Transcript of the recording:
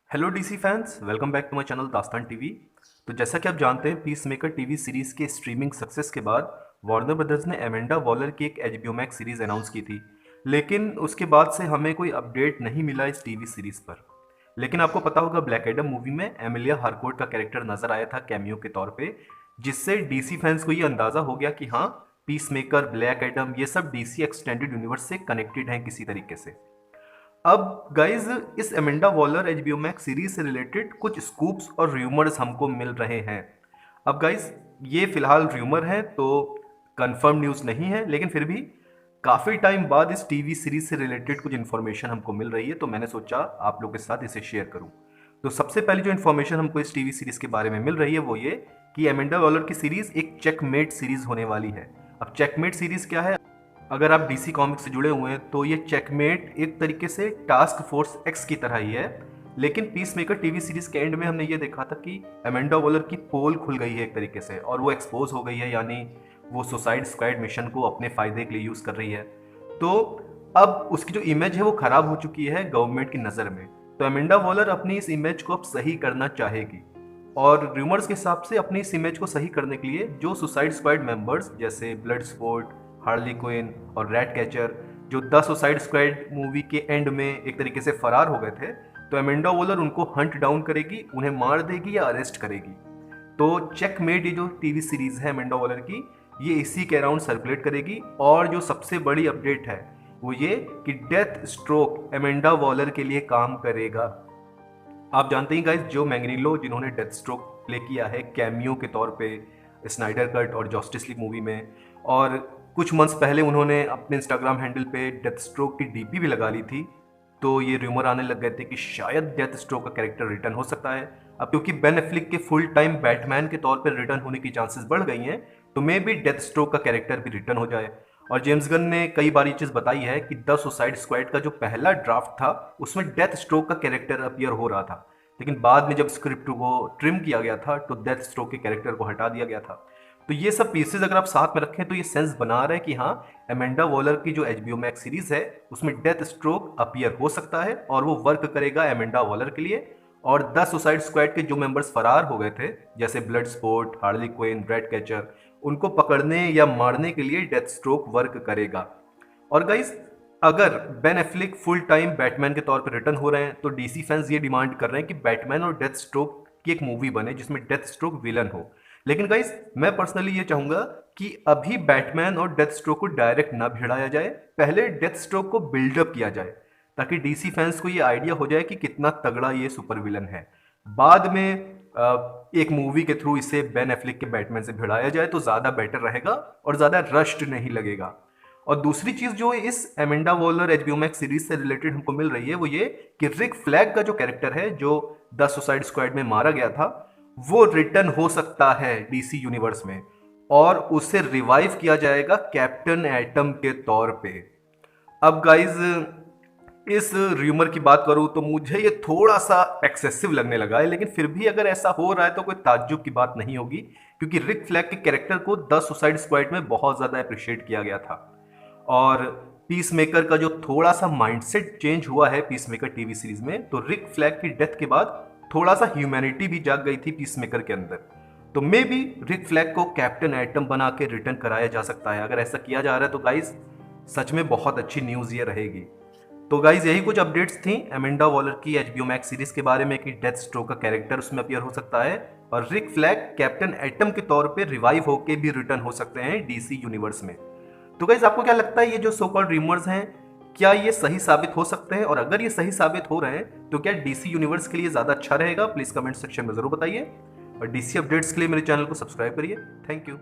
Hello DC fans, welcome back to my channel Dastaan TV. तो जैसा कि आप जानते हैं, पीस मेकर टीवी सीरीज के स्ट्रीमिंग सक्सेस के बाद वार्नर ब्रदर्स ने एमेंडा वॉलर की एक एचबीओ मैक्स सीरीज अनाउंस की थी। लेकिन उसके बाद से हमें कोई अपडेट नहीं मिला इस टीवी सीरीज पर। लेकिन आपको पता होगा, ब्लैक एडम मूवी में एमिलिया हार्कोर्ट का कैरेक्टर नजर आया था कैमियो के तौर पे, जिससे डीसी फैंस को ये अंदाजा हो गया कि हाँ, पीस मेकर, ब्लैक एडम, ये सब डीसी एक्सटेंडेड यूनिवर्स से कनेक्टेड हैं किसी तरीके से। अब गाइज, इस Amanda Waller HBO max series से रिलेटेड कुछ स्कूप्स और र्यूमर्स हमको मिल रहे हैं। अब गाइज, ये फिलहाल र्यूमर है, तो कंफर्म न्यूज़ नहीं है, लेकिन फिर भी काफ़ी टाइम बाद इस टीवी सीरीज से रिलेटेड कुछ इन्फॉर्मेशन हमको मिल रही है, तो मैंने सोचा आप लोग के साथ इसे शेयर करूं। तो सबसे पहले जो इन्फॉर्मेशन हमको इस टीवी सीरीज के बारे में मिल रही है वो ये कि एमेंडा वॉलर की सीरीज एक चेकमेट सीरीज होने वाली है। अब चेकमेट सीरीज क्या है? अगर आप डीसी कॉमिक्स से जुड़े हुए हैं तो ये चेकमेट एक तरीके से टास्क फोर्स एक्स की तरह ही है। लेकिन पीस मेकर टीवी सीरीज के एंड में हमने ये देखा था कि एमेंडा वॉलर की पोल खुल गई है एक तरीके से, और वो एक्सपोज हो गई है, यानी वो सुसाइड स्क्वाड मिशन को अपने फायदे के लिए यूज कर रही है। तो अब उसकी जो इमेज है वो खराब हो चुकी है गवर्नमेंट की नज़र में। तो एमेंडा वॉलर अपनी इस इमेज को अब सही करना चाहेगी, और रूमर्स के हिसाब से अपनी इस इमेज को सही करने के लिए जो सुसाइड स्क्वाड मेंबर्स जैसे ब्लड स्पोर्ट, हार्ली क्विन और रैट कैचर, जो द सुसाइड स्क्वाड मूवी के एंड में एक तरीके से फरार हो गए थे, तो एमेंडा वॉलर उनको हंट डाउन करेगी, उन्हें मार देगी या अरेस्ट करेगी। तो चेकमेट, ये जो टीवी सीरीज है एमेंडा वॉलर की, ये इसी के अराउंड सर्कुलेट करेगी। और जो सबसे बड़ी अपडेट है वो ये कि डेथ स्ट्रोक एमेंडा वॉलर के लिए काम करेगा। आप जानते हैं गाइस, जो मैग्नीलो जिन्होंने डेथ स्ट्रोक प्ले किया है कैमियो के तौर पे स्नाइडर कट और जस्टिस लीग मूवी में, और कुछ मंथ्स पहले उन्होंने अपने इंस्टाग्राम हैंडल पे डेथ स्ट्रोक की डीपी भी लगा ली थी। तो ये रूमर आने लग गए थे कि शायद डेथ स्ट्रोक का कैरेक्टर रिटर्न हो सकता है। अब क्योंकि बेन एफ्लिक के फुल टाइम बैटमैन के तौर पर रिटर्न होने की चांसेस बढ़ गई हैं, तो मे बी डेथ स्ट्रोक का कैरेक्टर भी रिटर्न हो जाए। और जेम्स गन ने कई बार ये चीज़ बताई है कि द सुसाइड स्क्वाड का जो पहला ड्राफ्ट था उसमें डेथ स्ट्रोक का कैरेक्टर अपीयर हो रहा था, लेकिन बाद में जब स्क्रिप्ट को ट्रिम किया गया था तो डेथ स्ट्रोक के कैरेक्टर को हटा दिया गया था। तो ये सब पीसेस अगर आप साथ में रखें तो ये सेंस बना रहे हैं कि हाँ, एमेंडा वॉलर की जो एचबीओ मैक्स सीरीज है उसमें डेथ स्ट्रोक अपीयर हो सकता है, और वो वर्क करेगा एमेंडा वॉलर के लिए। और द सुसाइड स्क्वाड के जो मेंबर्स फरार हो गए थे जैसे Bloodsport, Harley Quinn, Ratcatcher, उनको पकड़ने या मारने के लिए डेथ स्ट्रोक वर्क करेगा। और गाइस, अगर बेन एफ्लिक फुल टाइम बैटमैन के तौर पर रिटर्न हो रहे हैं तो डीसी फैंस ये डिमांड कर रहे हैं कि बैटमैन और डेथ स्ट्रोक की एक मूवी बने जिसमें डेथ स्ट्रोक विलन हो। लेकिन गाइस, मैं पर्सनली ये चाहूंगा कि अभी बैटमैन और डेथ स्ट्रोक को डायरेक्ट ना भिड़ाया जाए, पहले डेथ स्ट्रोक को बिल्डअप किया जाए, ताकि डीसी फैंस को ये आइडिया हो जाए कि कितना तगड़ा ये सुपर विलन है। बाद में एक मूवी के थ्रू इसे बेन एफ्लिक के बैटमैन से भिड़ाया जाए तो ज्यादा बेटर रहेगा और ज्यादा रश्ड नहीं लगेगा। और दूसरी चीज जो इस Amanda Waller HBO max series से रिलेटेड हमको मिल रही है वो ये कि रिक फ्लैग का जो कैरेक्टर है जो द सुसाइड स्क्वाड में मारा गया था, वो रिटर्न हो सकता है डीसी यूनिवर्स में, और उसे रिवाइव किया जाएगा कैप्टन एटम के तौर पे। अब गाइज, इस र्यूमर की बात करूं तो मुझे ये थोड़ा सा एक्सेसिव लगने लगा है, लेकिन फिर भी अगर ऐसा हो रहा है तो कोई ताज्जुब की बात नहीं होगी, क्योंकि रिक फ्लैग के कैरेक्टर को द सुसाइड स्क्वाड में बहुत ज्यादा अप्रिशिएट किया गया था। और पीस मेकर का जो थोड़ा सा माइंडसेट चेंज हुआ है पीस मेकर टीवी सीरीज में, तो रिक फ्लैग की डेथ के बाद थोड़ा सा ह्यूमैनिटी भी जाग गई थी पीस मेकर के अंदर। तो मे बी रिक फ्लैग को कैप्टन एटम बना के रिटर्न कराया जा सकता है। अगर ऐसा किया जा रहा है तो गाइज, सच में बहुत अच्छी न्यूज ये रहेगी। तो गाइज, यही कुछ अपडेट्स थी एमेंडा वॉलर की एचबीओ मैक्स सीरीज के बारे में कि डेथ स्ट्रोक का कैरेक्टर उसमें अपीयर हो सकता है, और रिक फ्लैग कैप्टन एटम के तौर पे रिवाइव होके भी रिटर्न हो सकते हैं डीसी यूनिवर्स में। तो गाइज, आपको क्या लगता है ये जो सो कॉल्ड रूमर्स हैं, क्या ये सही साबित हो सकते हैं? और अगर ये सही साबित हो रहे हैं तो क्या डीसी यूनिवर्स के लिए ज्यादा अच्छा रहेगा? प्लीज कमेंट सेक्शन में जरूर बताइए, और डीसी अपडेट्स के लिए मेरे चैनल को सब्सक्राइब करिए। Thank you.